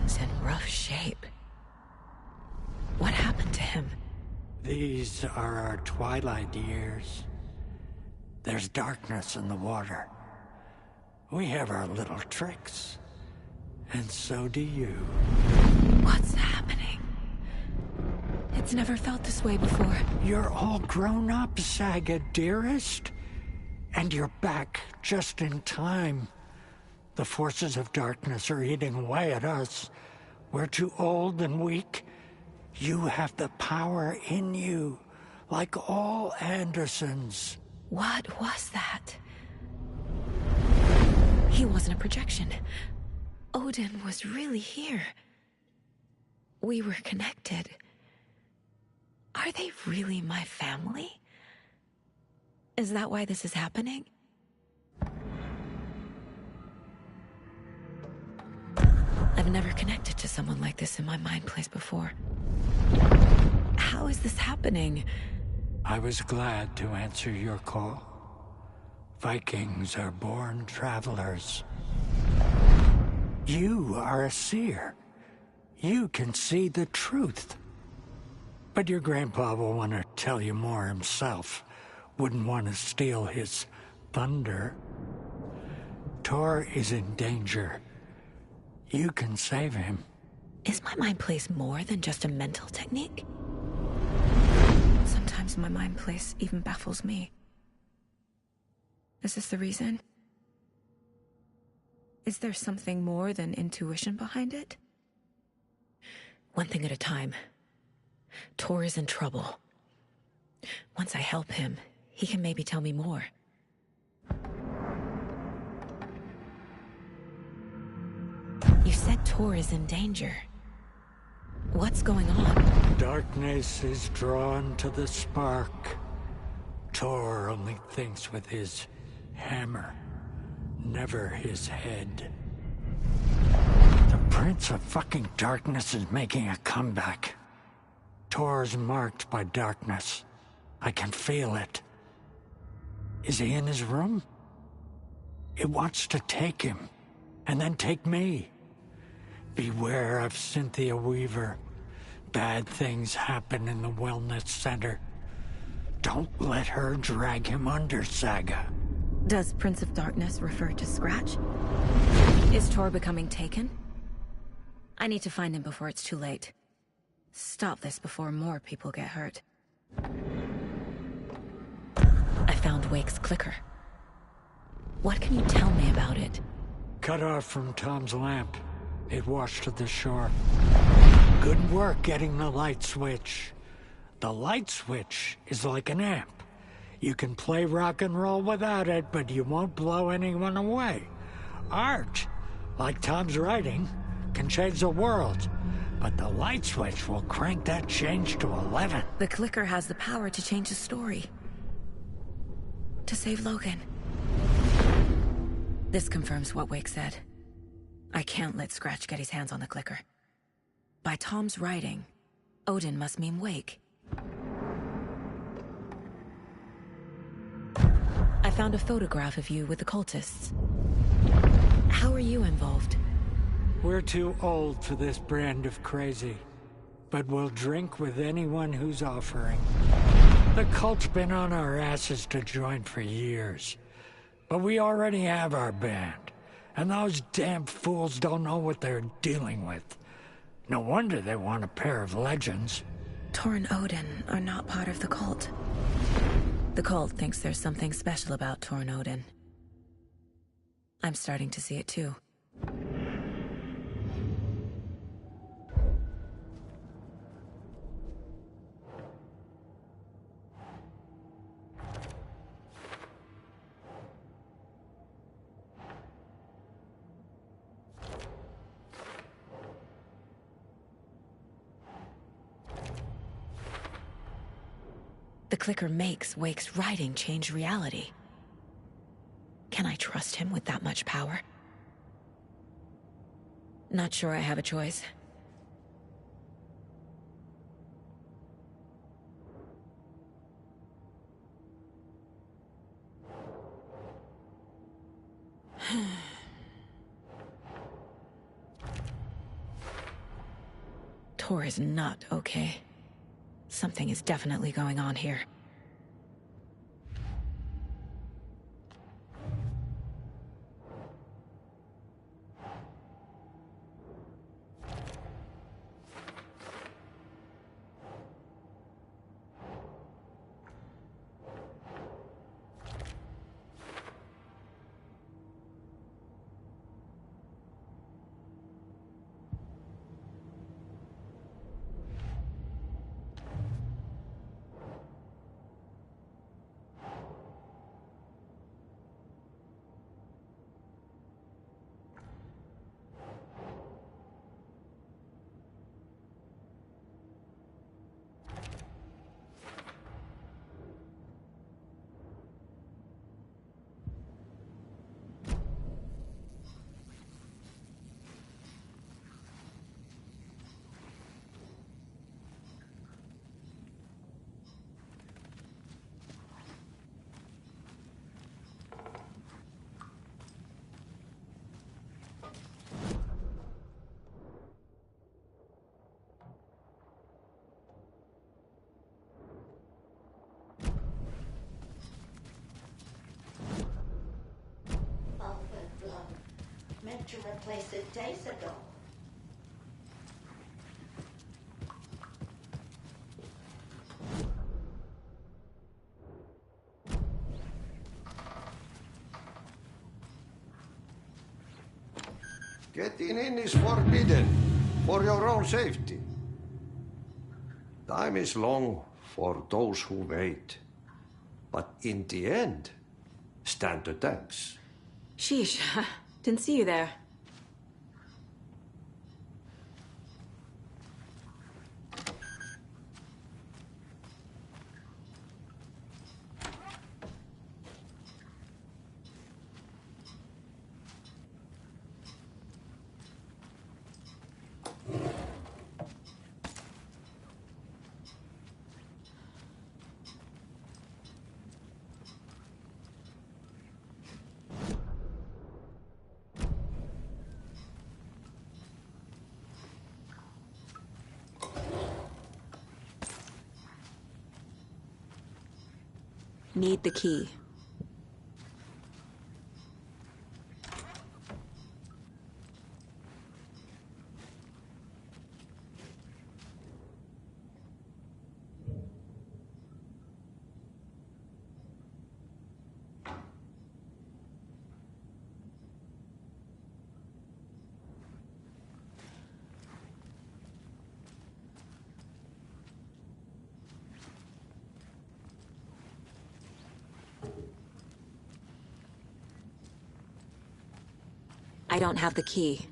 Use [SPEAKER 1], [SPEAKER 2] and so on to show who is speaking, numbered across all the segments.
[SPEAKER 1] Odin's in rough shape. What happened to him?
[SPEAKER 2] These are our twilight years. There's darkness in the water. We have our little tricks. And so do you.
[SPEAKER 1] What's happening? It's never felt this way before.
[SPEAKER 2] You're all grown up, Saga, dearest. And you're back just in time. The forces of darkness are eating away at us. We're too old and weak. You have the power in you, like all Andersons.
[SPEAKER 1] What was that? He wasn't a projection. Odin was really here. We were connected. Are they really my family? Is that why this is happening? I've never connected to someone like this in my mind place before. How is this happening?
[SPEAKER 2] I was glad to answer your call. Vikings are born travelers. You are a seer. You can see the truth. But your grandpa will want to tell you more himself. Wouldn't want to steal his thunder. Tor is in danger. You can save him.
[SPEAKER 1] Is my mind place more than just a mental technique? Sometimes my mind place even baffles me. Is this the reason? Is there something more than intuition behind it? One thing at a time. Tor is in trouble. Once I help him, he can maybe tell me more. You said Tor is in danger. What's going on?
[SPEAKER 2] Darkness is drawn to the spark. Tor only thinks with his hammer, never his head. The Prince of fucking Darkness is making a comeback. Tor's marked by darkness. I can feel it. Is he in his room? It wants to take him, and then take me. Beware of Cynthia Weaver. Bad things happen in the wellness center. Don't let her drag him under, Saga.
[SPEAKER 1] Does Prince of Darkness refer to Scratch? Is Tor becoming taken? I need to find him before it's too late. Stop this before more people get hurt. I found Wake's clicker. What can you tell me about it?
[SPEAKER 2] Cut off from Tom's lamp. It washed to the shore. Good work getting the light switch. The light switch is like an amp. You can play rock and roll without it, but you won't blow anyone away. Art, like Tom's writing, can change the world. But the light switch will crank that change to 11.
[SPEAKER 1] The clicker has the power to change the story. To save Logan. This confirms what Wake said. I can't let Scratch get his hands on the clicker. By Tom's writing, Odin must mean Wake. I found a photograph of you with the cultists. How are you involved?
[SPEAKER 2] We're too old for this brand of crazy. But we'll drink with anyone who's offering. The cult's been on our asses to join for years. But we already have our band. And those damn fools don't know what they're dealing with. No wonder they want a pair of legends.
[SPEAKER 1] Tor and Odin are not part of the cult. The cult thinks there's something special about Tor and Odin. I'm starting to see it too. The clicker makes Wake's writing change reality. Can I trust him with that much power? Not sure I have a choice. Tor is not okay. Something is definitely going on here.
[SPEAKER 3] Meant to replace it days ago.
[SPEAKER 4] Getting in is forbidden, for your own safety. Time is long for those who wait. But in the end, stand the thanks.
[SPEAKER 5] Sheesh, didn't see you there. Need the key. I don't have the key.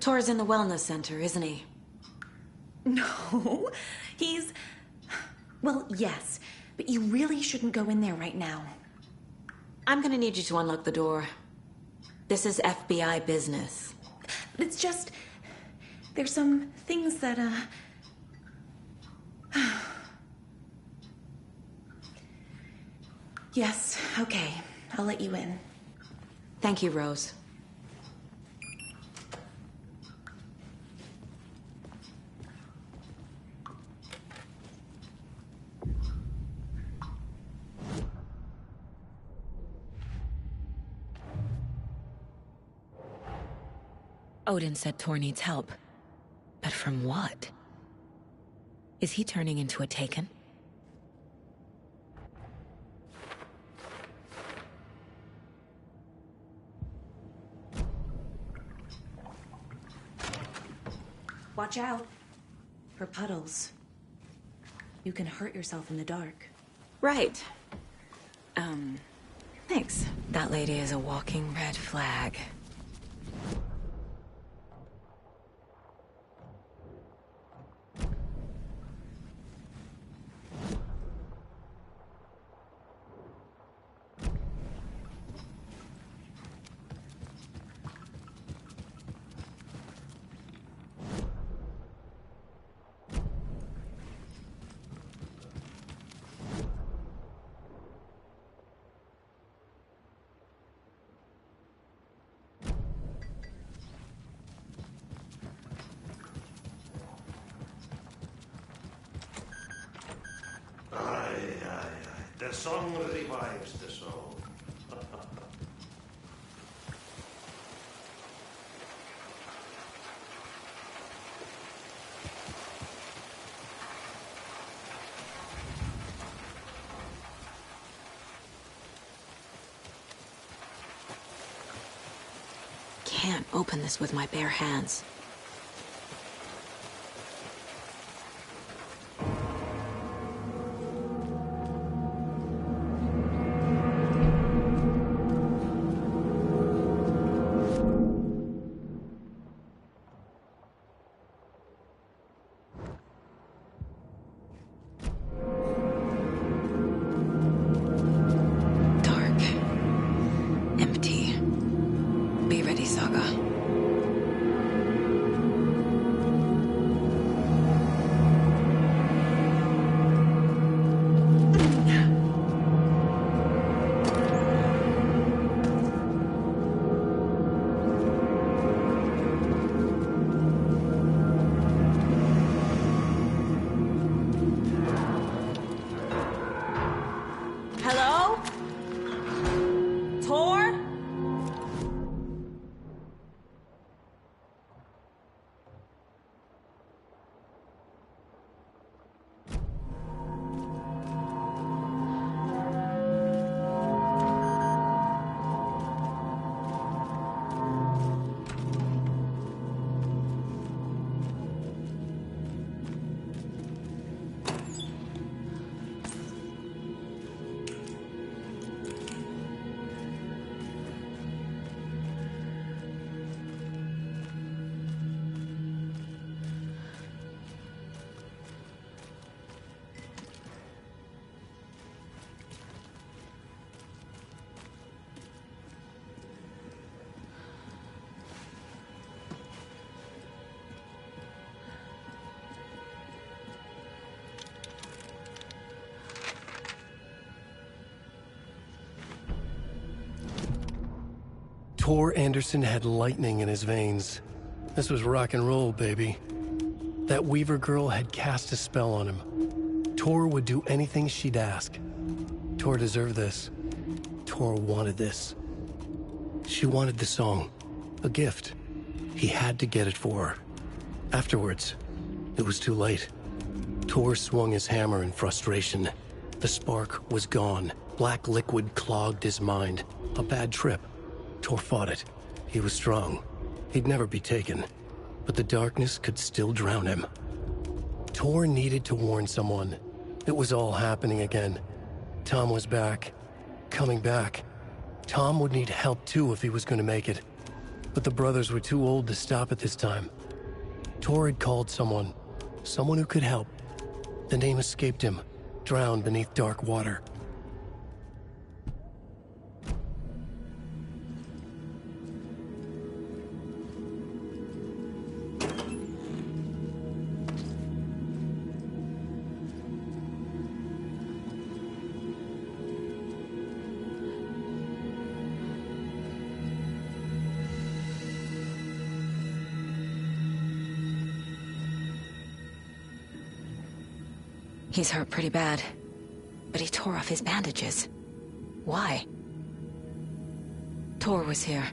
[SPEAKER 5] Tor's in the wellness center, isn't he?
[SPEAKER 6] No, he's... Well, yes, but you really shouldn't go in there right now.
[SPEAKER 5] I'm gonna need you to unlock the door. This is FBI business.
[SPEAKER 6] It's just... There's some things that, Yes, okay. I'll let you in.
[SPEAKER 5] Thank you, Rose.
[SPEAKER 1] Odin said Tor needs help. But from what? Is he turning into a Taken?
[SPEAKER 6] Watch out for puddles. You can hurt yourself in the dark.
[SPEAKER 5] Right. Thanks.
[SPEAKER 1] That lady is a walking red flag.
[SPEAKER 4] The song revives the soul.
[SPEAKER 5] Can't open this with my bare hands.
[SPEAKER 1] Dark. Empty. Be ready, Saga.
[SPEAKER 6] Hello? Tor?
[SPEAKER 7] Tor Anderson had lightning in his veins. This was rock and roll, baby. That Weaver girl had cast a spell on him. Tor would do anything she'd ask. Tor deserved this. Tor wanted this. She wanted the song. A gift. He had to get it for her. Afterwards, it was too late. Tor swung his hammer in frustration. The spark was gone. Black liquid clogged his mind. A bad trip. Tor fought it. He was strong. He'd never be taken. But the darkness could still drown him. Tor needed to warn someone. It was all happening again. Tom was back. Coming back. Tom would need help too if he was going to make it. But the brothers were too old to stop at this time. Tor had called someone. Someone who could help. The name escaped him. Drowned beneath dark water.
[SPEAKER 1] He's hurt pretty bad, but he tore off his bandages. Why? Tor was here.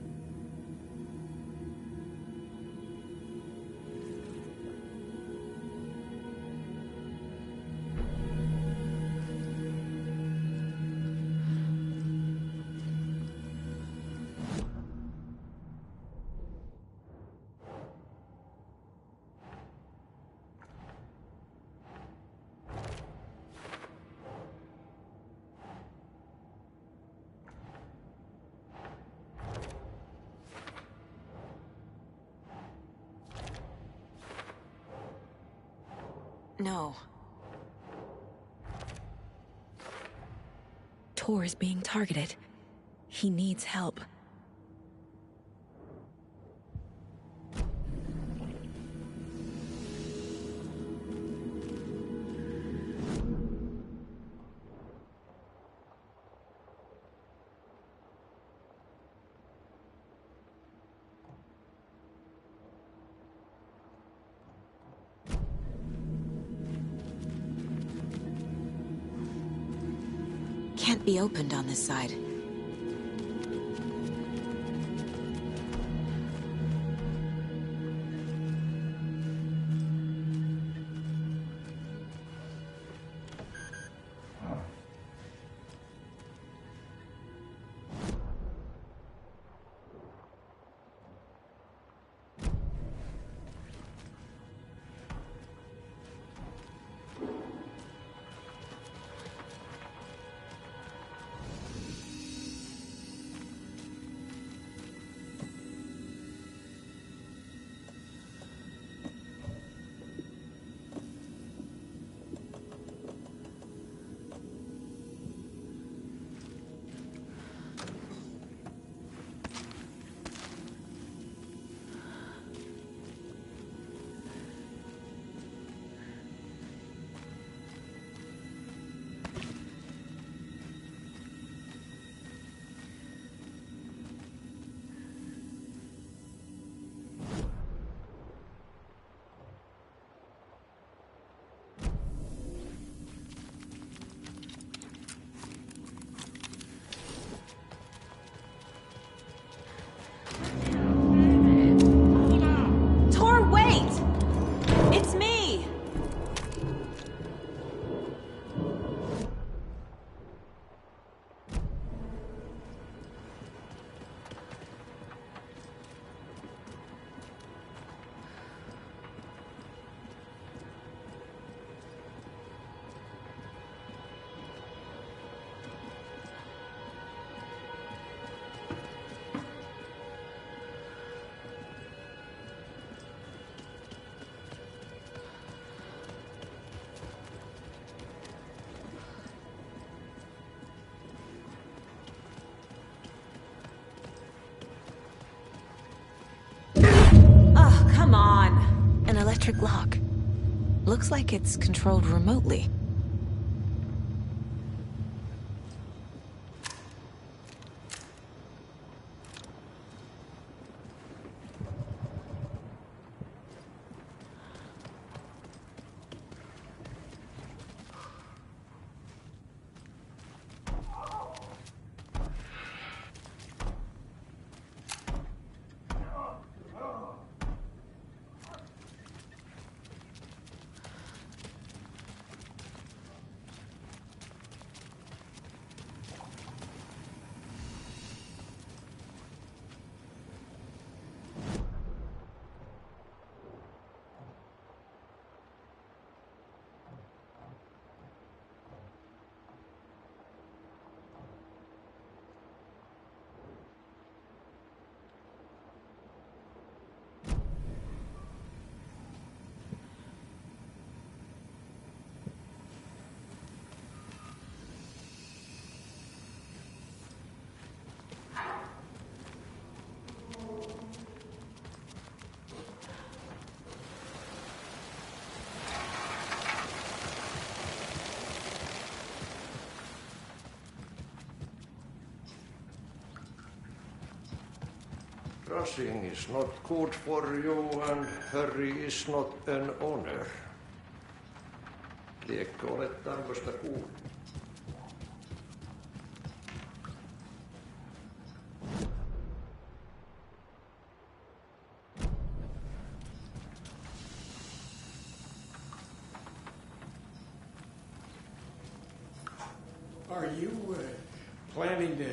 [SPEAKER 5] No.
[SPEAKER 1] Tor is being targeted. He needs help.
[SPEAKER 5] Can't be opened on this side. Tor, wait! It's me! Oh, come on.
[SPEAKER 1] An electric lock. Looks like it's controlled remotely.
[SPEAKER 4] Rushing is not good for you and hurry is not an honor. Liekö olet tämmöistä kuullut?
[SPEAKER 8] Are you planning to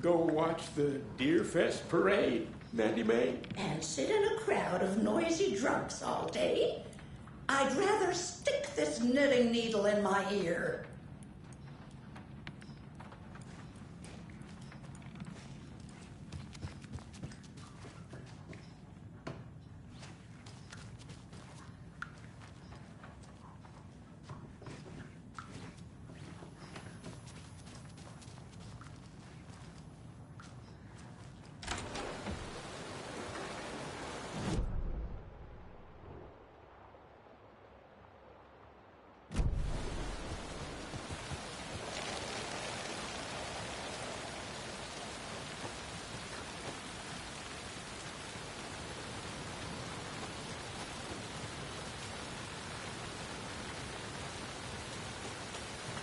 [SPEAKER 8] go watch the Deer Fest parade, Mandy May?
[SPEAKER 3] And sit in a crowd of noisy drunks all day? I'd rather stick this knitting needle in my ear.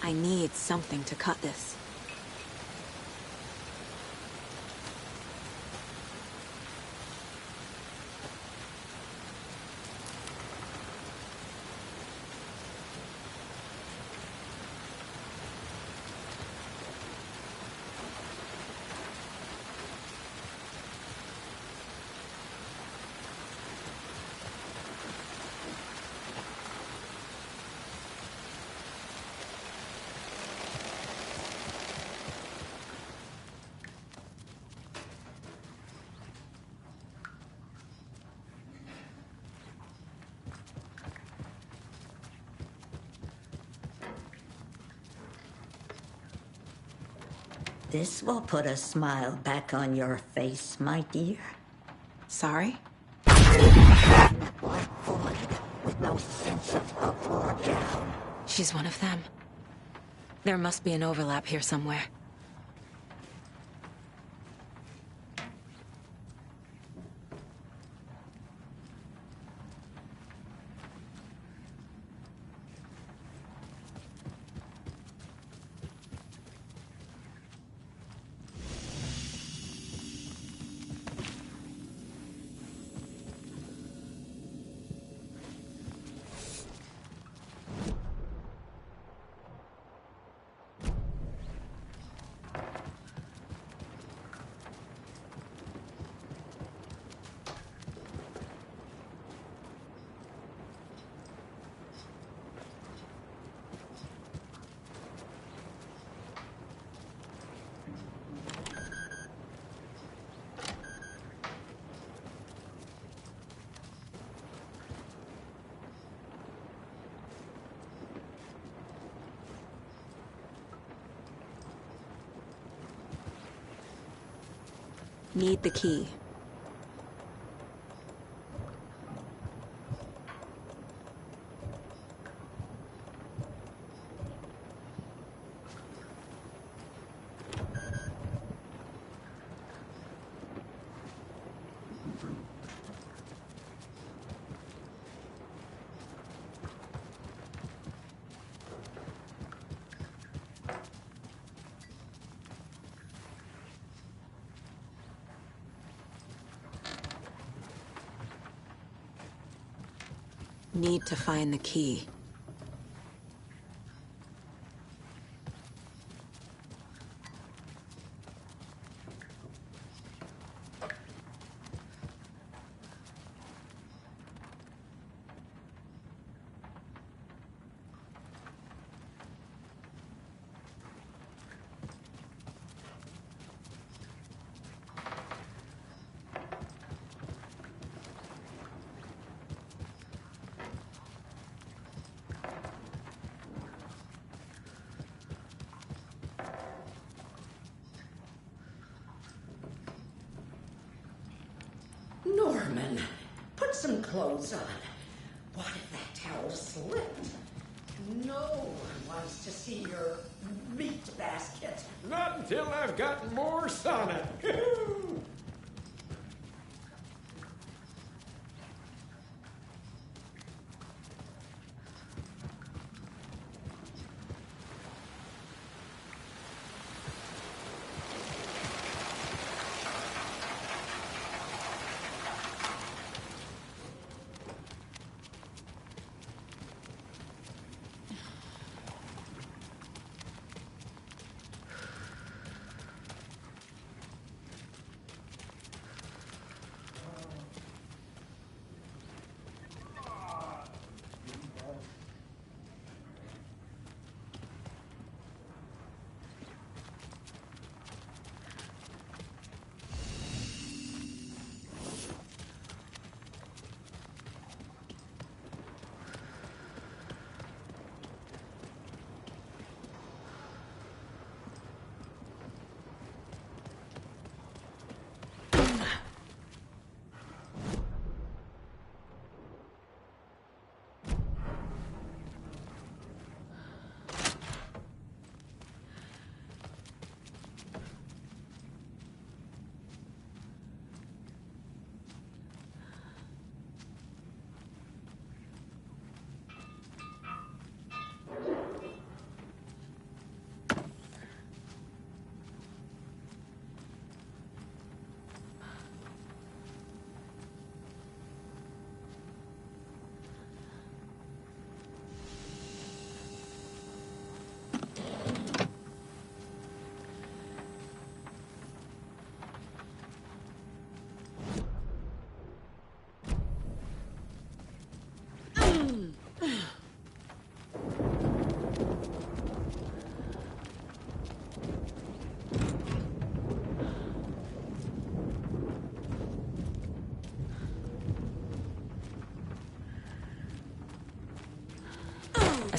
[SPEAKER 5] I need something to cut this.
[SPEAKER 3] This will put a smile back on your face, my dear.
[SPEAKER 5] Sorry?
[SPEAKER 3] With no sense of up or down.
[SPEAKER 1] She's one of them. There must be an overlap here somewhere.
[SPEAKER 5] Need the key. Need to find the key.
[SPEAKER 3] Norman, put some clothes on. What if that towel slipped? No one wants to see your meat basket.
[SPEAKER 8] Not until I've gotten more sonnet.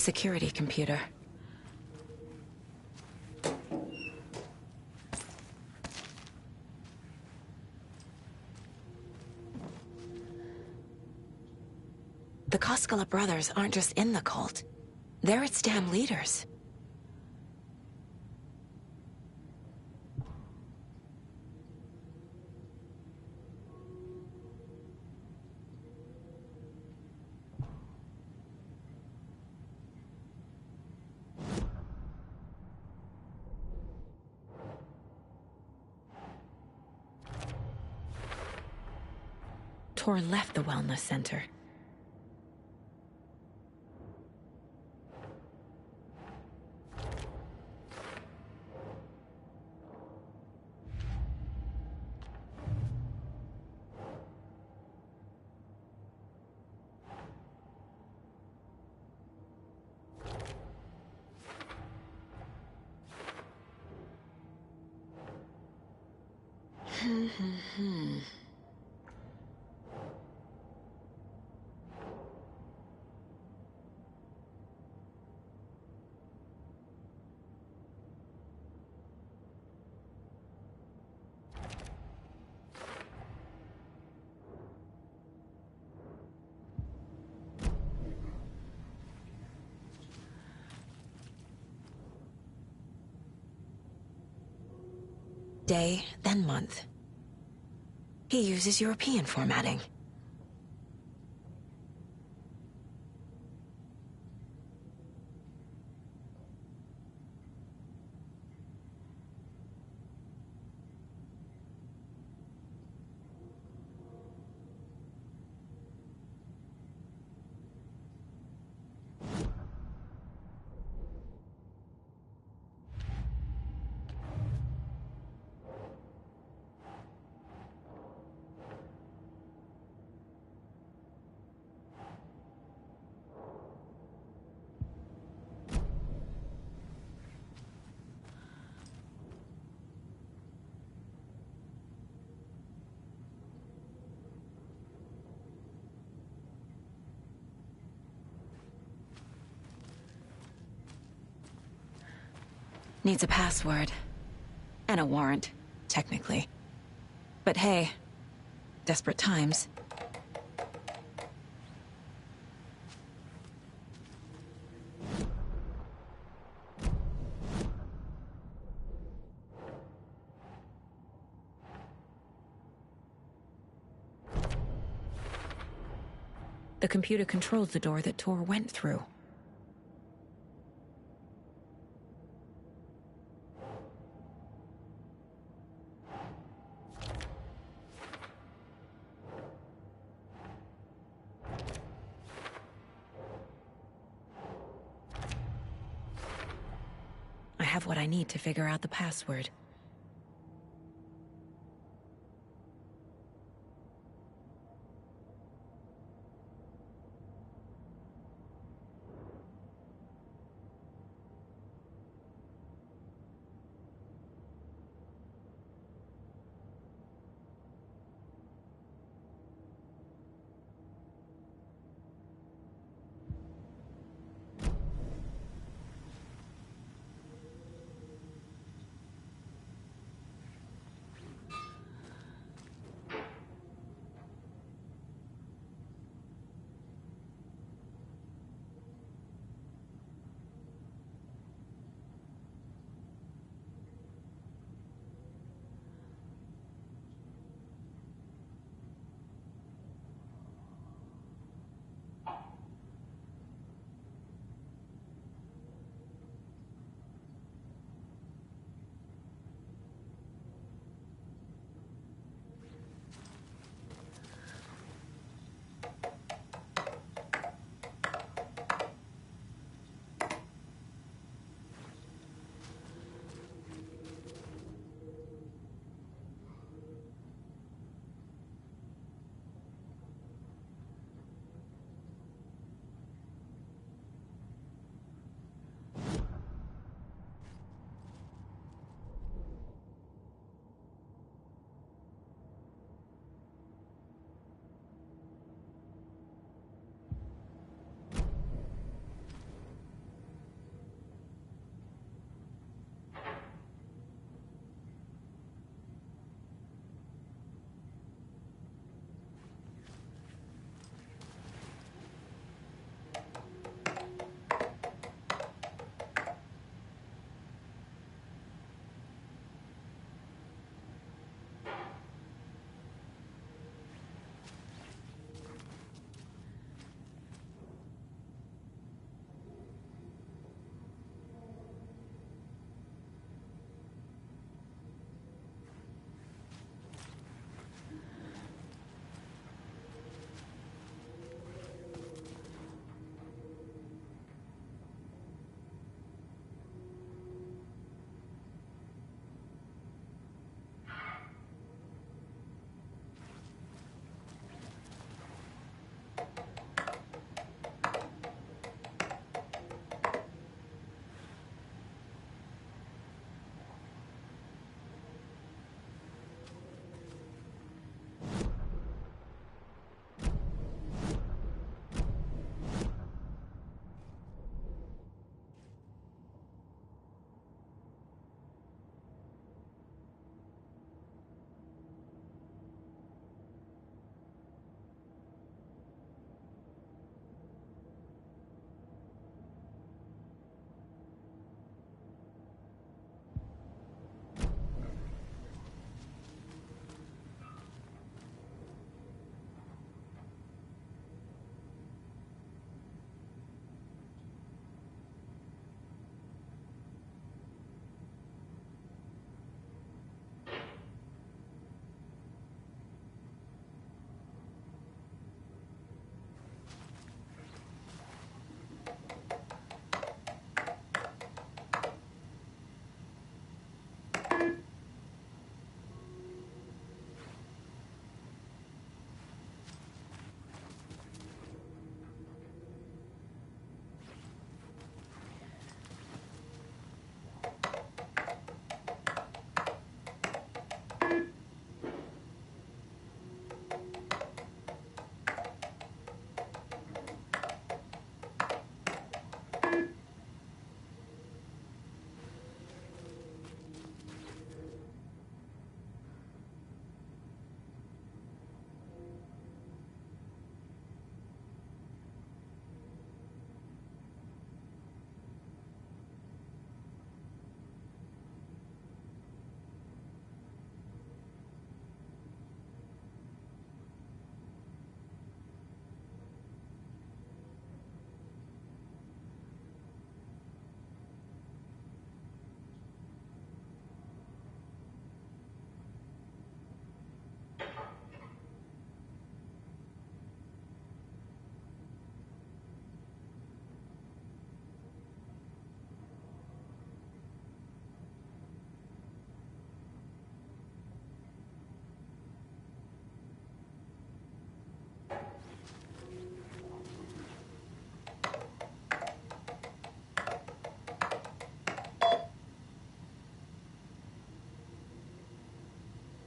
[SPEAKER 1] security computer. The Koskela brothers aren't just in the cult. They're its damn leaders. Tor left the wellness center. Day, then month. He uses European formatting. Needs a password. And a warrant, technically. But hey, desperate times. The computer controls the door that Tor went through. I have what I need to figure out the password.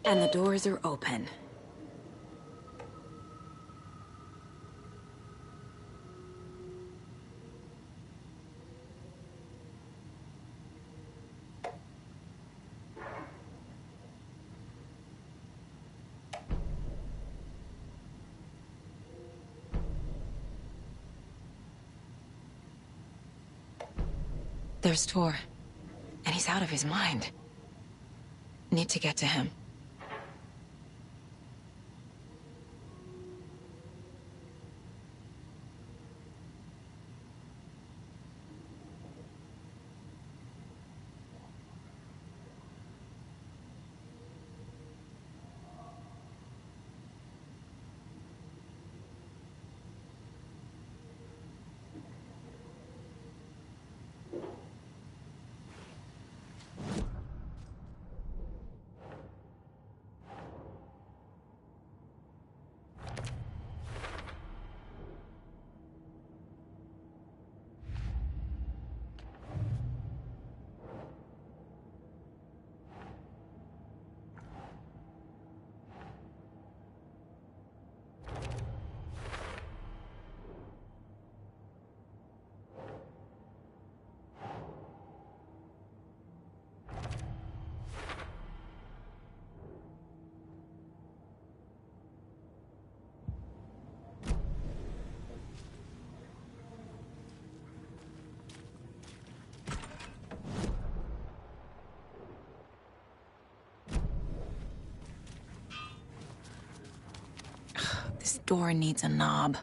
[SPEAKER 5] And the doors are open. There's Tor. And he's out of his mind. Need to get to him. This door needs a knob.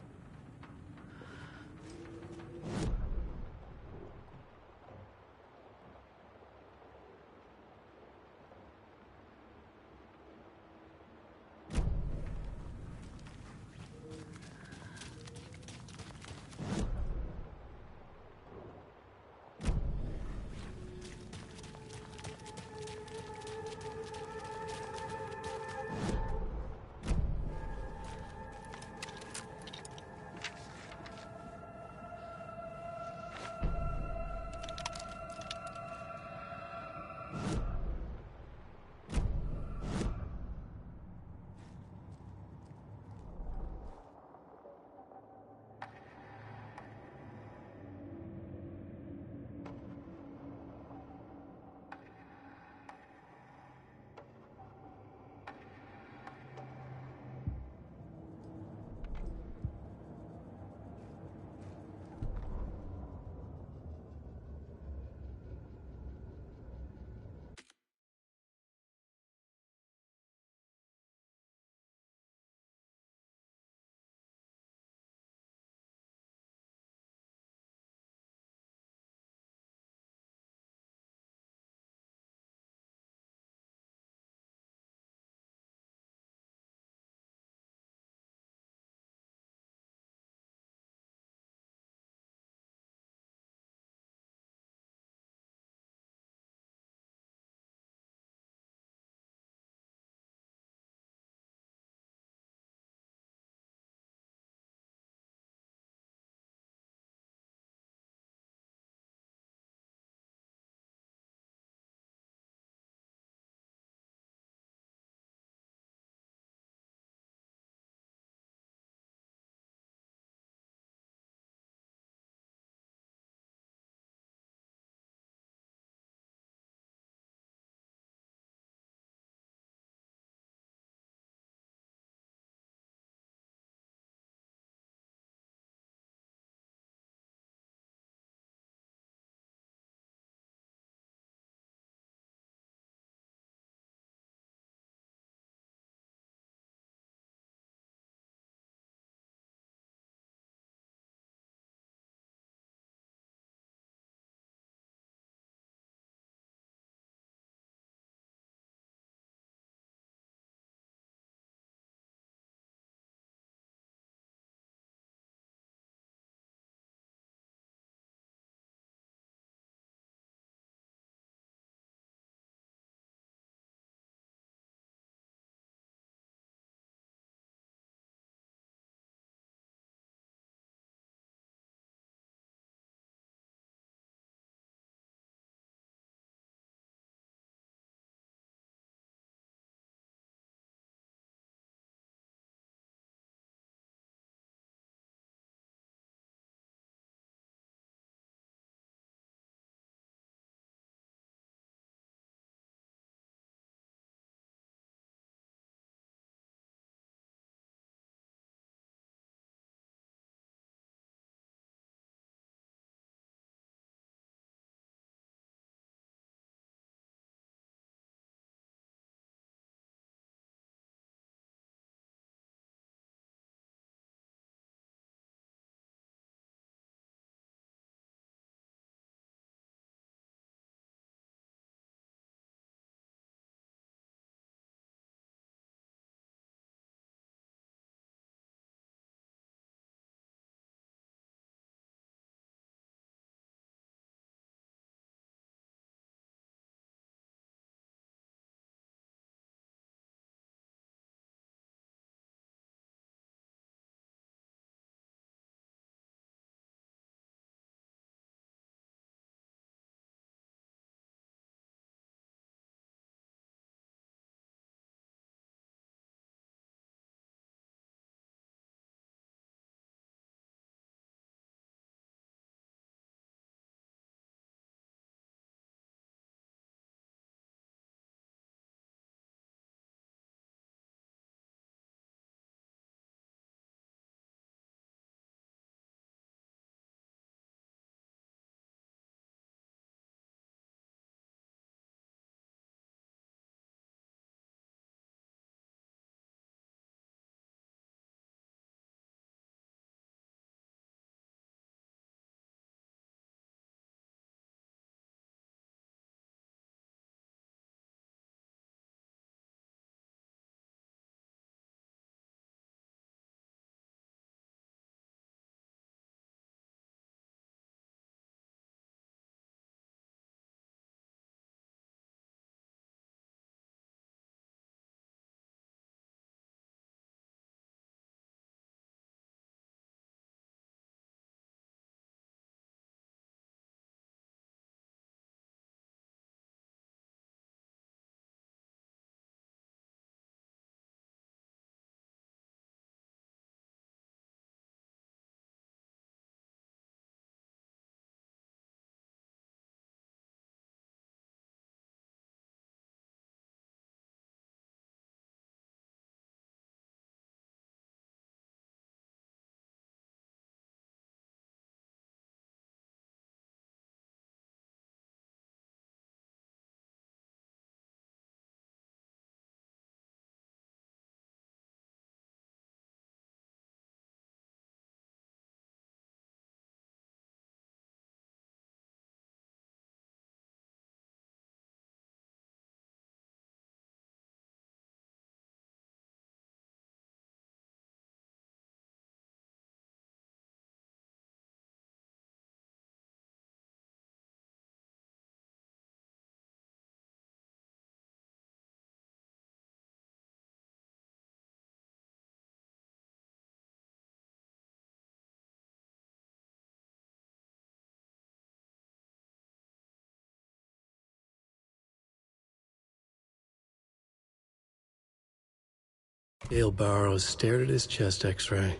[SPEAKER 7] Gale Barrows stared at his chest x-ray.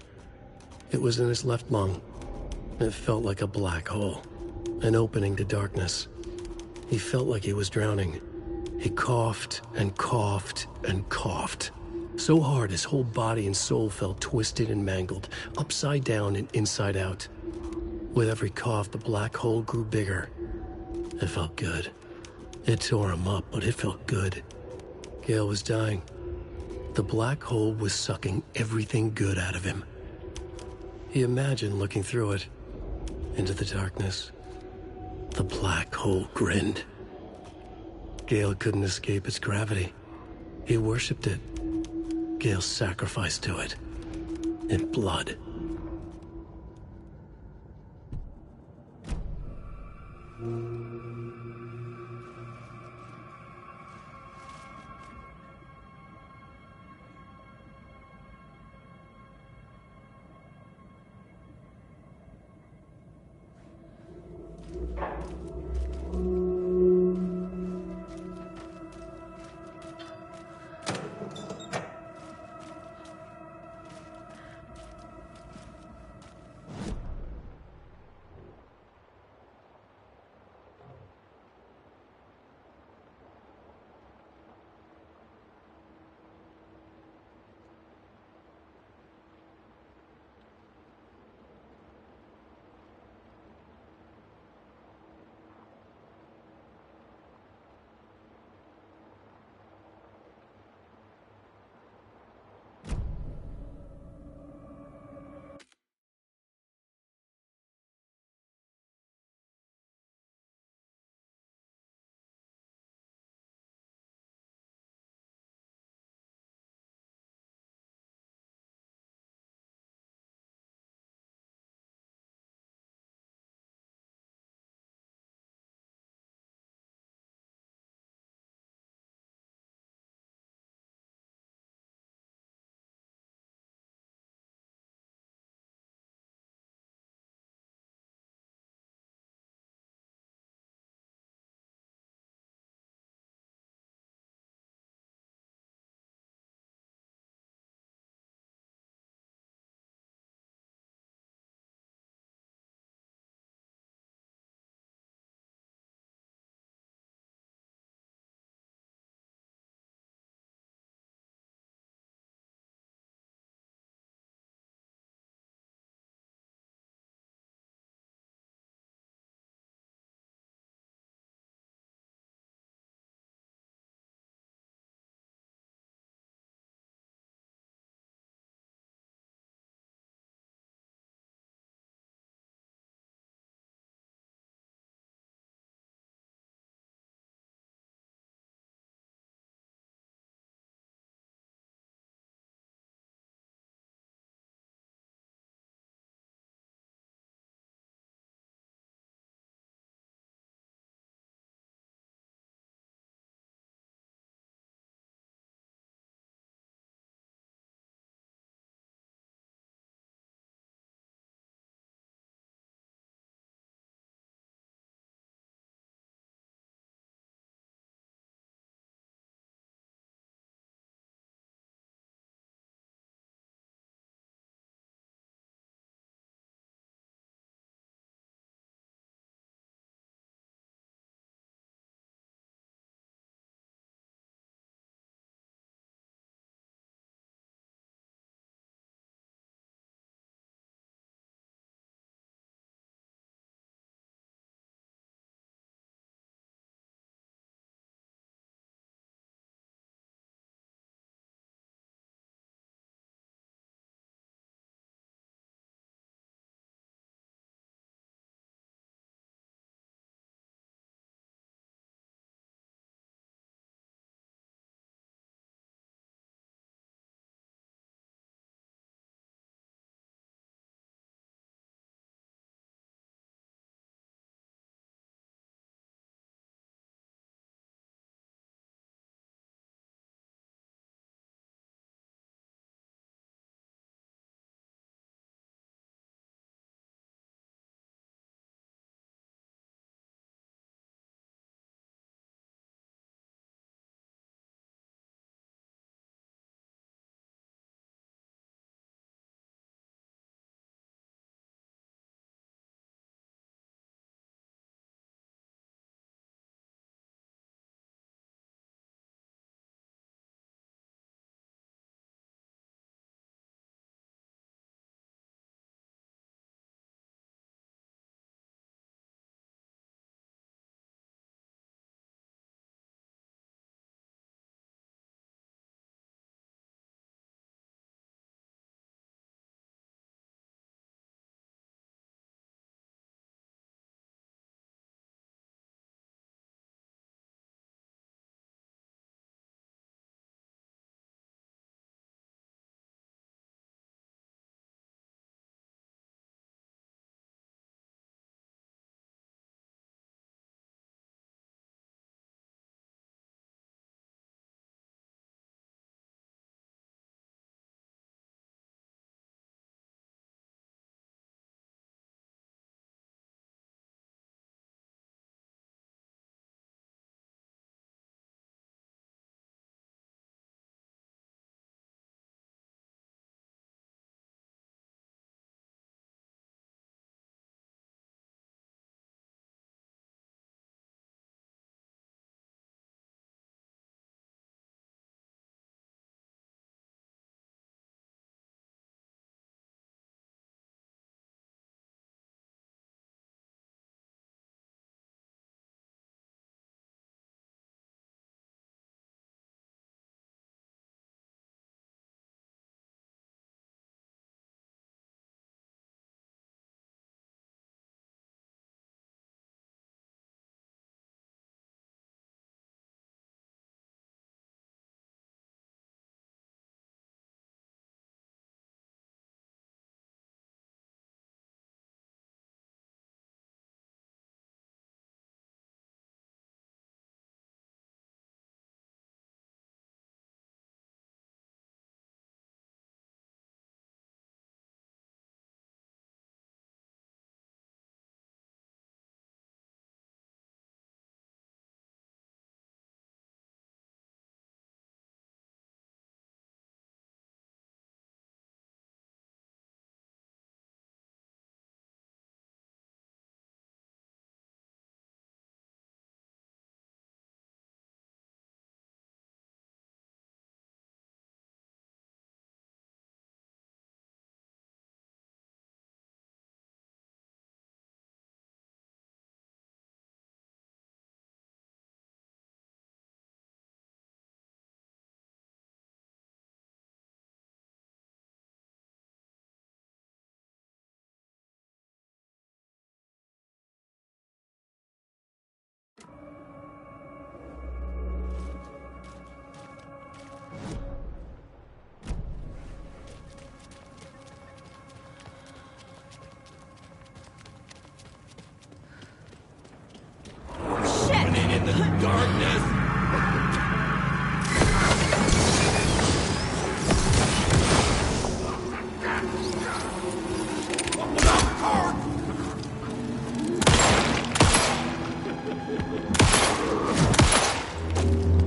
[SPEAKER 7] It was in his left lung. It felt like a black hole, an opening to darkness. He felt like he was drowning. He coughed and coughed and coughed. So hard his whole body and soul felt twisted and mangled, upside down and inside out. With every cough, the black hole grew bigger. It felt good. It tore him up, but it felt good. Gale was dying. The black hole was sucking everything good out of him. He imagined looking through it, into the darkness. The black hole grinned. Gale couldn't escape its gravity. He worshipped it. Gale sacrificed to it. In blood.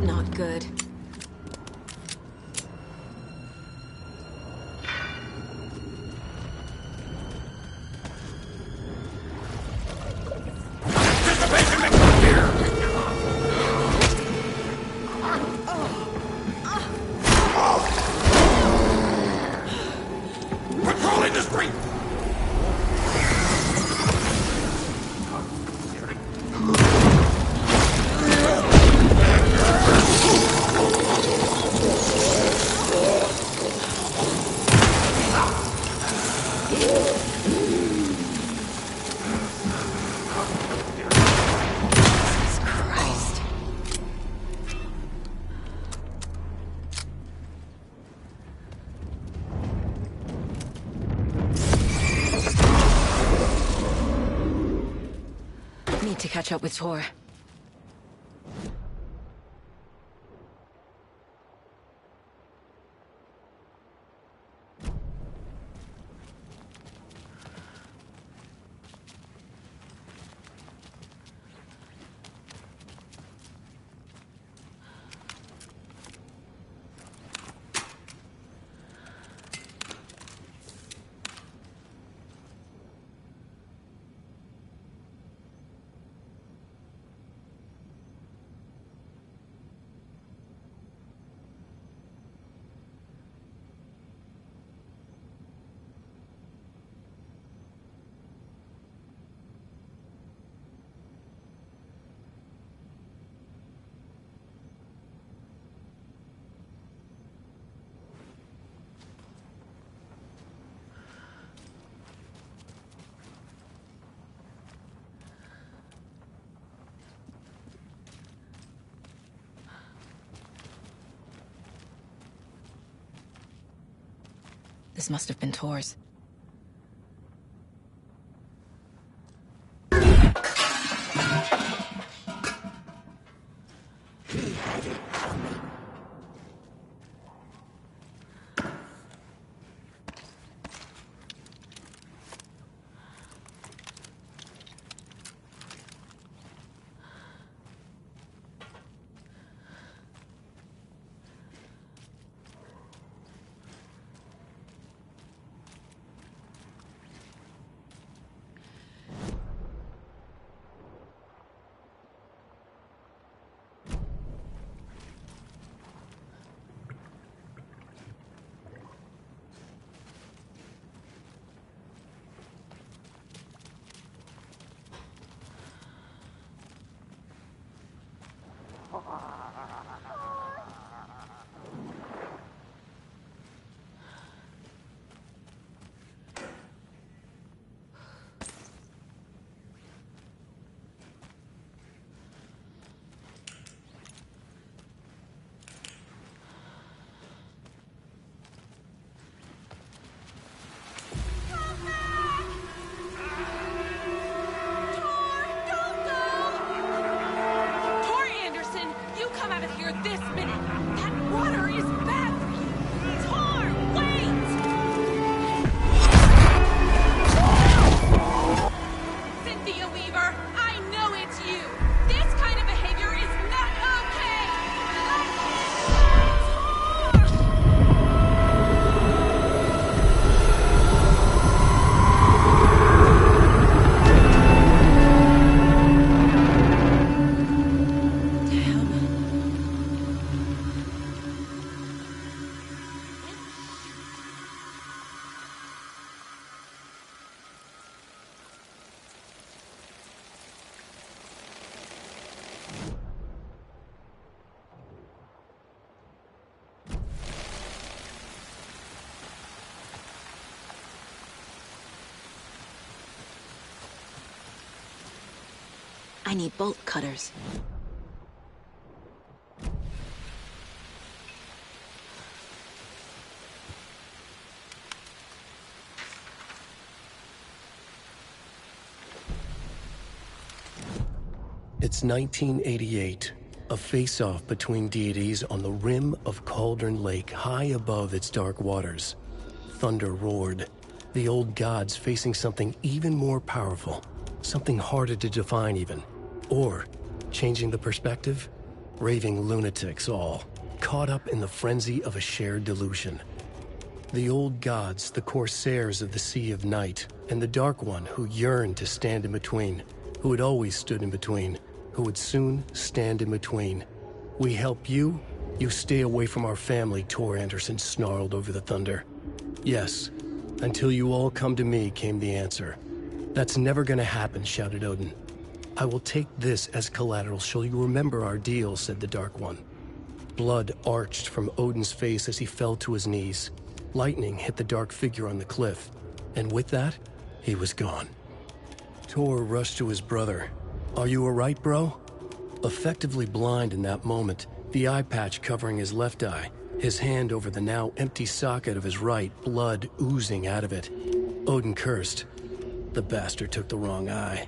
[SPEAKER 5] Not good.
[SPEAKER 8] Patrolling the street!
[SPEAKER 5] Jesus Christ. Need to catch up with Tor. This must have been Tor's. I need bolt cutters.
[SPEAKER 7] It's 1988. A face-off between deities on the rim of Cauldron Lake, high above its dark waters. Thunder roared, the old gods facing something even more powerful, something harder to define even. Or, changing the perspective, raving lunatics all, caught up in the frenzy of a shared delusion. The old gods, the corsairs of the Sea of Night, and the Dark One who yearned to stand in between, who had always stood in between, who would soon stand in between. We help you, you stay away from our family, Tor Anderson snarled over the thunder. Yes, until you all come to me, came the answer. That's never gonna happen, shouted Odin. I will take this as collateral, shall you remember our deal, said the Dark One. Blood arched from Odin's face as he fell to his knees. Lightning hit the dark figure on the cliff, and with that, he was gone. Tor rushed to his brother. Are you alright, bro? Effectively blind in that moment, the eye patch covering his left eye, his hand over the now empty socket of his right, blood oozing out of it. Odin cursed. The bastard took the wrong eye.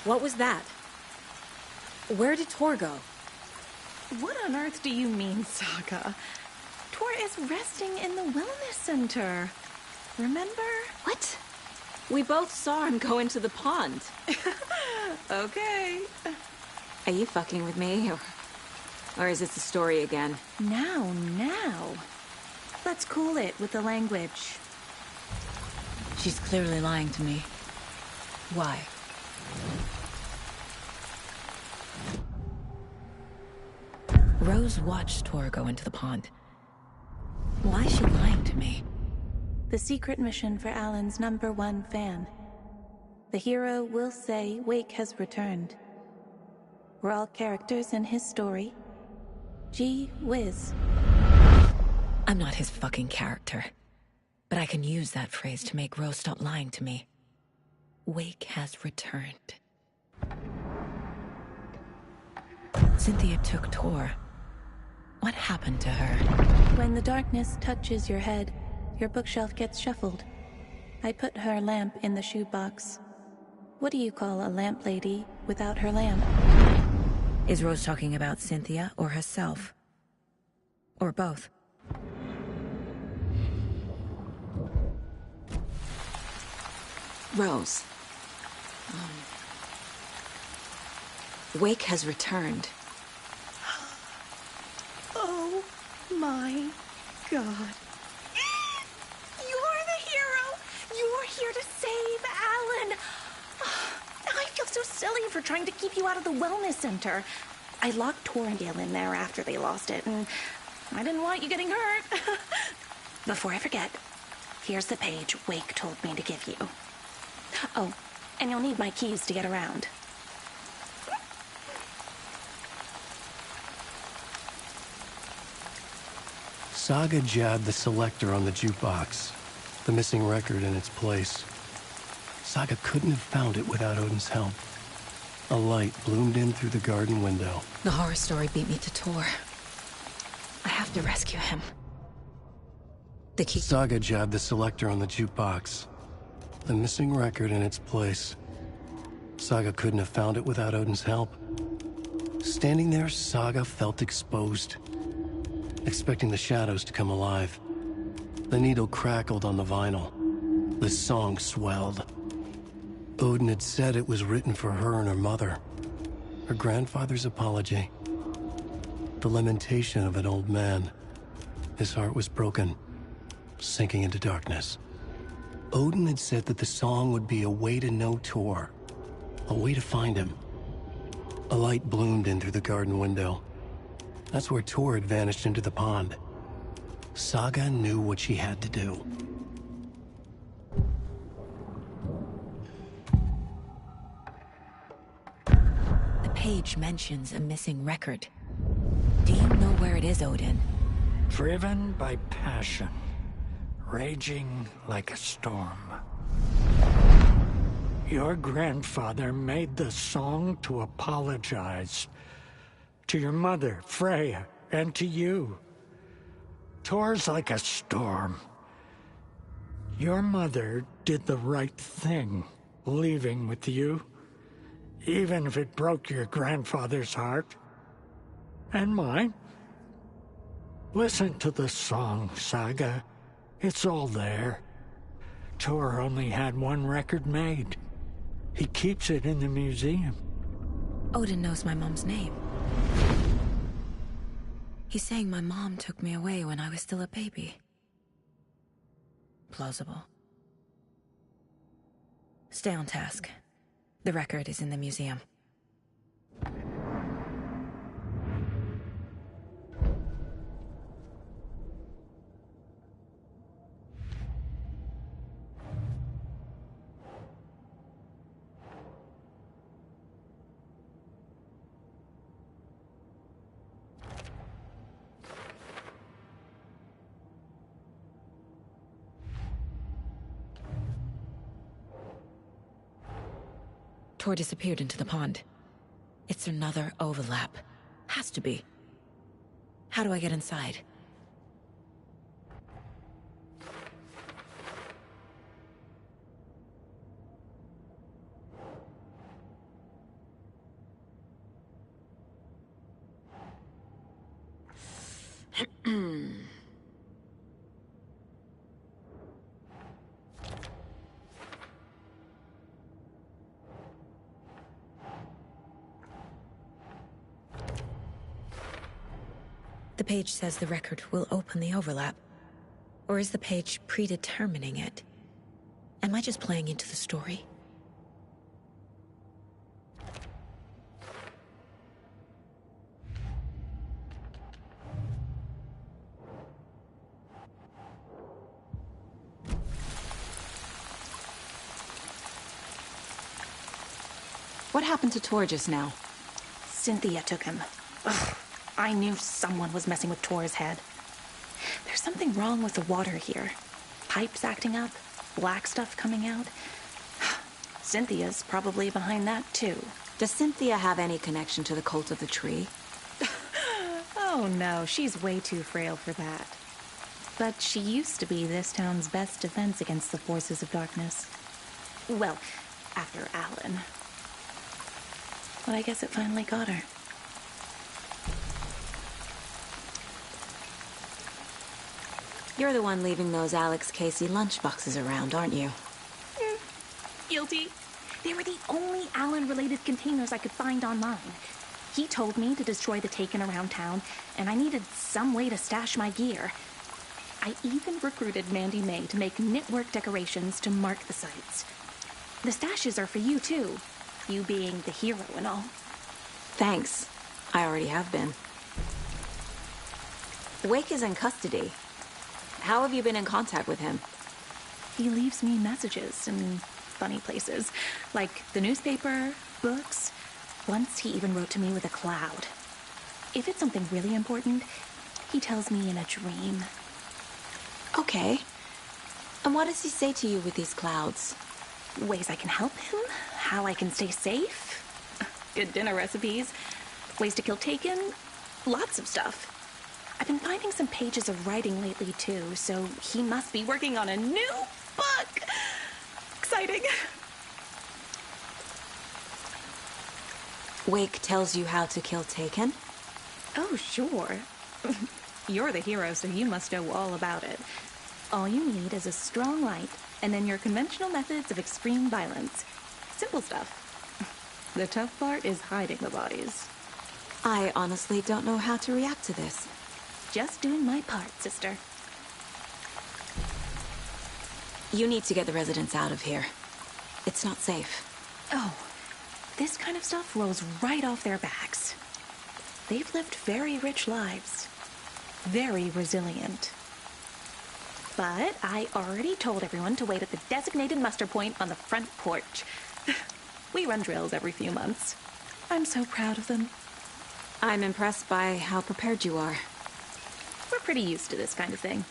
[SPEAKER 6] What was that? Where did Tor go?
[SPEAKER 9] What on earth do you mean, Saga? Tor is resting in the wellness center. Remember?
[SPEAKER 6] What? We both saw him go into the pond.
[SPEAKER 9] Okay.
[SPEAKER 6] Are you fucking with me, or is this the story again?
[SPEAKER 9] Now. Let's cool it with the language.
[SPEAKER 5] She's clearly lying to me. Why? Rose watched Tor go into the pond. Why is she lying to me?
[SPEAKER 9] The secret mission for Alan's #1 fan. The hero will say Wake has returned. We're all characters in his story. Gee whiz.
[SPEAKER 5] I'm not his fucking character. But I can use that phrase to make Rose stop lying to me. Wake has returned. Cynthia took Tor. What happened to her?
[SPEAKER 9] When the darkness touches your head, your bookshelf gets shuffled. I put her lamp in the shoebox. What do you call a lamp lady without her lamp?
[SPEAKER 5] Is Rose talking about Cynthia or herself? Or both? Rose. Wake has returned.
[SPEAKER 9] Oh my God. You're the hero! You're here to save Alan! I feel so silly for trying to keep you out of the wellness center. I locked Torringale in there after they lost it, and I didn't want you getting hurt. Before I forget, here's the page Wake told me to give you. Oh, and you'll need my keys to get around.
[SPEAKER 7] Saga jabbed the selector on the jukebox, the missing record in its place. Saga couldn't have found it without Odin's help. A light bloomed in through the garden window.
[SPEAKER 5] The horror story beat me to Tor. I have to rescue him. The key.
[SPEAKER 7] Saga jabbed the selector on the jukebox. The missing record in its place. Saga couldn't have found it without Odin's help. Standing there, Saga felt exposed, expecting the shadows to come alive. The needle crackled on the vinyl. The song swelled. Odin had said it was written for her and her mother. Her grandfather's apology. The lamentation of an old man. His heart was broken, sinking into darkness. Odin had said that the song would be a way to know Tor, a way to find him. A light bloomed in through the garden window. That's where Tor had vanished into the pond. Saga knew what she had to do.
[SPEAKER 5] The page mentions a missing record. Do you know where it is, Odin?
[SPEAKER 2] Driven by passion, raging like a storm. Your grandfather made the song to apologize to your mother, Freya, and to you. Tor's like a storm. Your mother did the right thing, leaving with you, even if it broke your grandfather's heart. And mine. Listen to the song, Saga. It's all there. Tor only had one record made. He keeps it in the museum.
[SPEAKER 5] Odin knows my mom's name. He's saying my mom took me away when I was still a baby. Plausible. Stay on task. The record is in the museum. Tor disappeared into the pond. It's another overlap. Has to be. How do I get inside? The page says the record will open the overlap. Or is the page predetermining it? Am I just playing into the story? What happened to Tor just now?
[SPEAKER 6] Cynthia took him. Ugh, I knew someone was messing with Tor's head. There's something wrong with the water here. Pipes acting up, black stuff coming out. Cynthia's probably behind that, too.
[SPEAKER 5] Does Cynthia have any connection to the cult of the tree?
[SPEAKER 6] Oh no, she's way too frail for that. But she used to be this town's best defense against the forces of darkness. Well, after Alan. But I guess it finally got her.
[SPEAKER 5] You're the one leaving those Alex Casey lunchboxes around, aren't you?
[SPEAKER 6] Guilty. They were the only Alan-related containers I could find online. He told me to destroy the Taken around town, and I needed some way to stash my gear. I even recruited Mandy May to make knitwork decorations to mark the sites. The stashes are for you, too. You being the hero and all.
[SPEAKER 5] Thanks. I already have been. Wake is in custody. How have you been in contact with him?
[SPEAKER 6] He leaves me messages in funny places, like the newspaper, books. Once he even wrote to me with a cloud. If it's something really important, he tells me in a dream.
[SPEAKER 5] Okay. And what does he say to you with these clouds?
[SPEAKER 6] Ways I can help him, how I can stay safe, good dinner recipes, ways to kill Taken, lots of stuff. I've been finding some pages of writing lately too, so he must be working on a new book. Exciting.
[SPEAKER 5] Wake tells you how to kill Taken?
[SPEAKER 6] Oh, sure. You're the hero, so you must know all about it. All you need is a strong light, and then your conventional methods of extreme violence. Simple stuff. The tough part is hiding the bodies.
[SPEAKER 5] I honestly don't know how to react to this.
[SPEAKER 6] Just doing my part, sister.
[SPEAKER 5] You need to get the residents out of here. It's not safe.
[SPEAKER 6] Oh, this kind of stuff rolls right off their backs. They've lived very rich lives. Very resilient. But I already told everyone to wait at the designated muster point on the front porch. We run drills every few months. I'm so proud of them.
[SPEAKER 5] I'm impressed by how prepared you are.
[SPEAKER 6] We're pretty used to this kind of thing.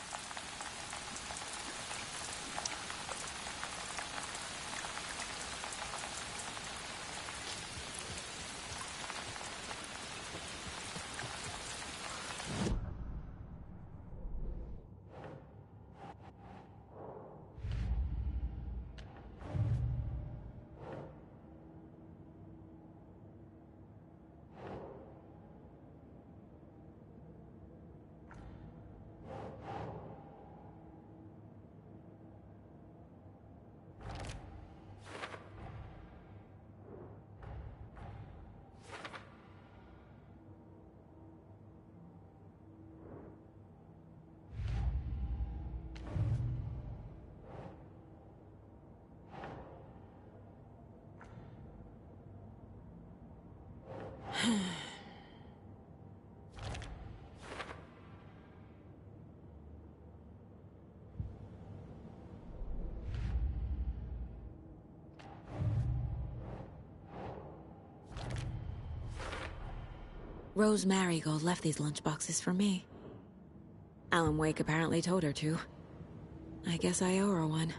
[SPEAKER 5] Rose Marigold left these lunchboxes for me. Alan Wake apparently told her to. I guess I owe her one.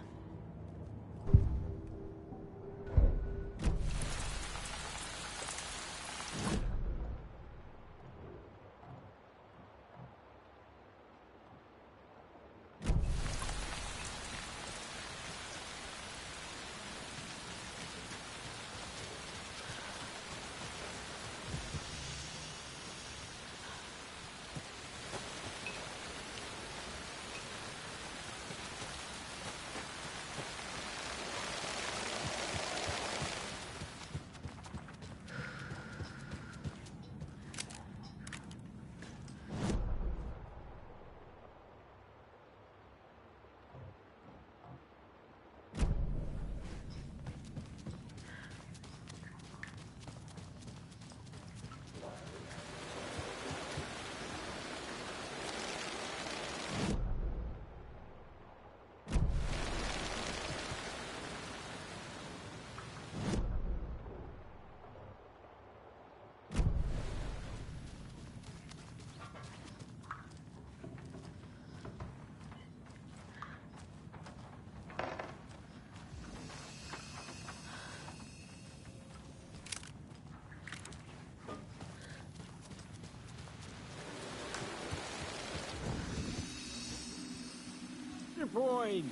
[SPEAKER 8] Boyd.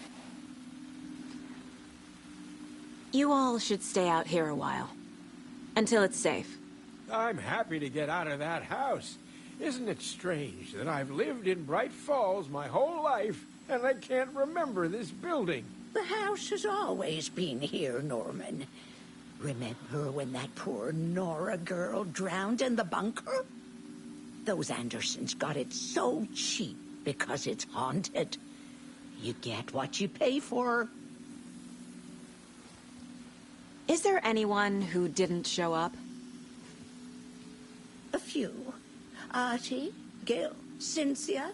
[SPEAKER 5] You all should stay out here a while. Until it's safe.
[SPEAKER 8] I'm happy to get out of that house. Isn't it strange that I've lived in Bright Falls my whole life, and I can't remember this building?
[SPEAKER 3] The house has always been here, Norman. Remember when that poor Nora girl drowned in the bunker? Those Andersons got it so cheap because it's haunted. You get what you pay for.
[SPEAKER 5] Is there anyone who didn't show up?
[SPEAKER 3] A few. Artie, Gil, Cynthia.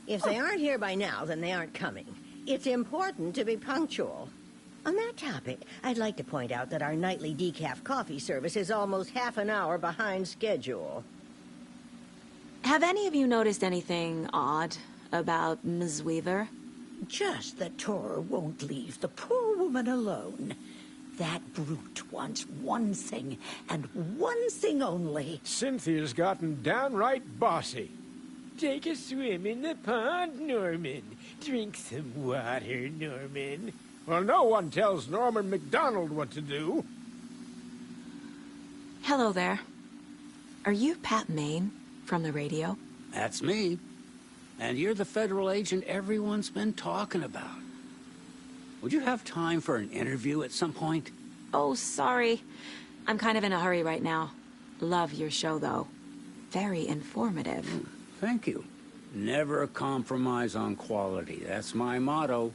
[SPEAKER 10] If they aren't here by now, then they aren't coming. It's important to be punctual. On that topic, I'd like to point out that our nightly decaf coffee service is almost half an hour behind schedule.
[SPEAKER 5] Have any of you noticed anything odd about Ms. Weaver?
[SPEAKER 3] Just that Tor won't leave the poor woman alone. That brute wants one thing, and one thing only.
[SPEAKER 8] Cynthia's gotten downright bossy. Take a swim in the pond, Norman. Drink some water, Norman. Well, no one tells Norman MacDonald what to do.
[SPEAKER 5] Hello there. Are you Pat Maine from the radio?
[SPEAKER 11] That's me. And you're the federal agent everyone's been talking about. Would you have time for an interview at some point?
[SPEAKER 5] Oh, sorry. I'm kind of in a hurry right now. Love your show, though. Very informative.
[SPEAKER 11] Thank you. Never compromise on quality. That's my motto.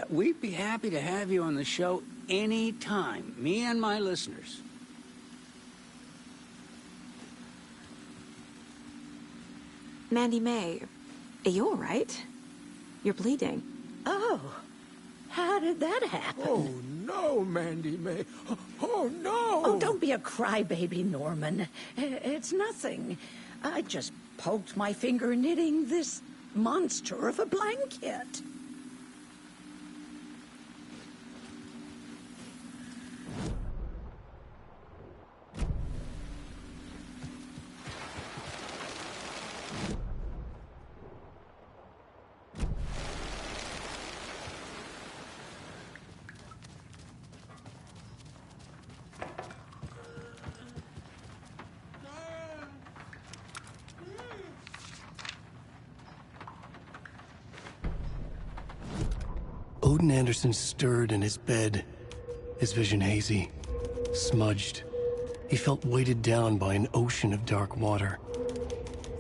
[SPEAKER 11] We'd be happy to have you on the show any time, me and my listeners.
[SPEAKER 5] Mandy May, are you all right? You're bleeding.
[SPEAKER 3] Oh, how did that happen?
[SPEAKER 8] Oh, no, Mandy May. Oh, no!
[SPEAKER 3] Oh, don't be a crybaby, Norman. It's nothing. I just poked my finger knitting this monster of a blanket.
[SPEAKER 7] Odin Anderson stirred in his bed, his vision hazy, smudged. He felt weighted down by an ocean of dark water.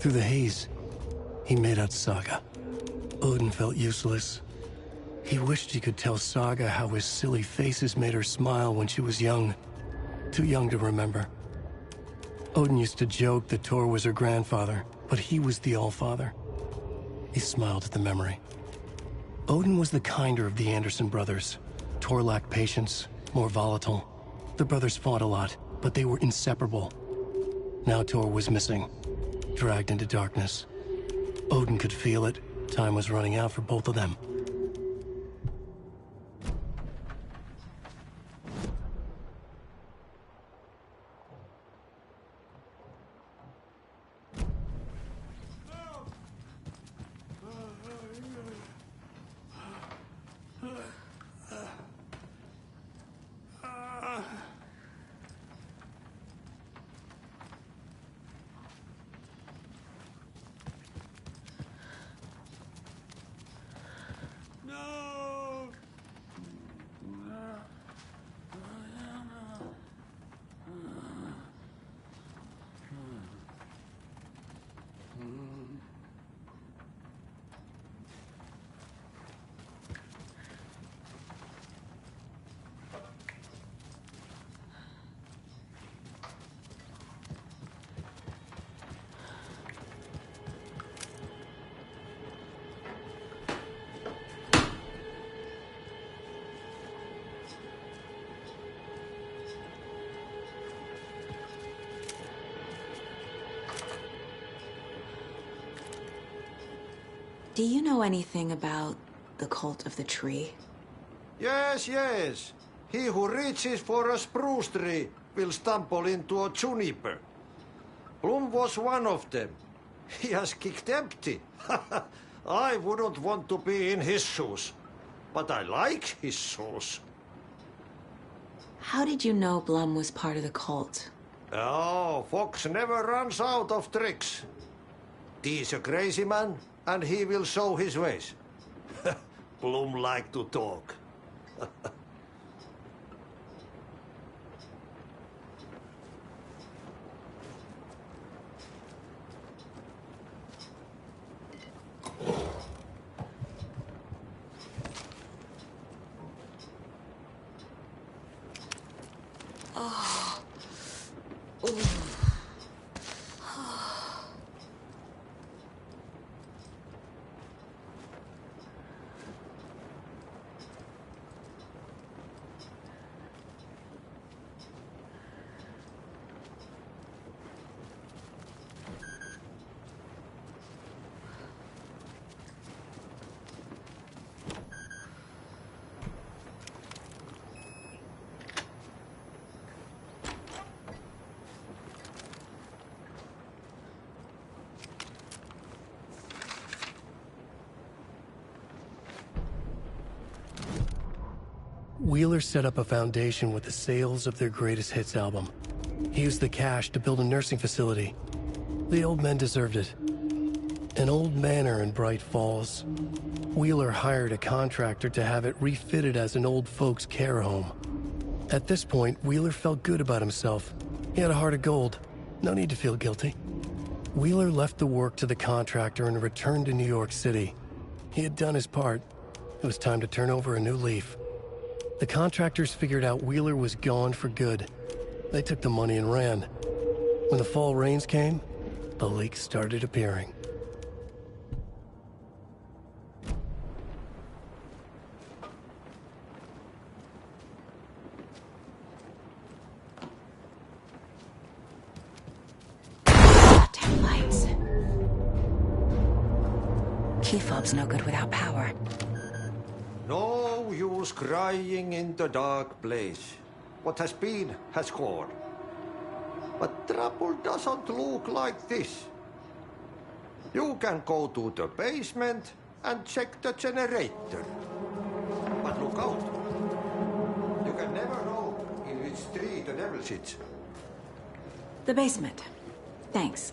[SPEAKER 7] Through the haze, he made out Saga. Odin felt useless. He wished he could tell Saga how his silly faces made her smile when she was young. Too young to remember. Odin used to joke that Tor was her grandfather, but he was the Allfather. He smiled at the memory. Odin was the kinder of the Anderson brothers. Tor lacked patience, more volatile. The brothers fought a lot, but they were inseparable. Now Tor was missing, dragged into darkness. Odin could feel it. Time was running out for both of them.
[SPEAKER 5] Do you know anything about the Cult of the Tree?
[SPEAKER 4] Yes, yes. He who reaches for a spruce tree will stumble into a juniper. Bloom was one of them. He has kicked empty. I wouldn't want to be in his shoes. But I like his shoes.
[SPEAKER 5] How did you know Blum was part of the cult?
[SPEAKER 4] Oh, Fox never runs out of tricks. He's a crazy man, and he will show his ways. Bloom like to talk.
[SPEAKER 7] Wheeler set up a foundation with the sales of their greatest hits album. He used the cash to build a nursing facility. The old men deserved it. An old manor in Bright Falls. Wheeler hired a contractor to have it refitted as an old folks' care home. At this point, Wheeler felt good about himself. He had a heart of gold. No need to feel guilty. Wheeler left the work to the contractor and returned to New York City. He had done his part. It was time to turn over a new leaf. The contractors figured out Wheeler was gone for good. They took the money and ran. When the fall rains came, the leaks started appearing.
[SPEAKER 5] Goddamn lights. Key fob's no good without power.
[SPEAKER 4] No use crying in the dark place. What has been has gone. But trouble doesn't look like this. You can go to the basement and check the generator. But look out. You can never know in which tree the devil sits.
[SPEAKER 5] The basement. Thanks.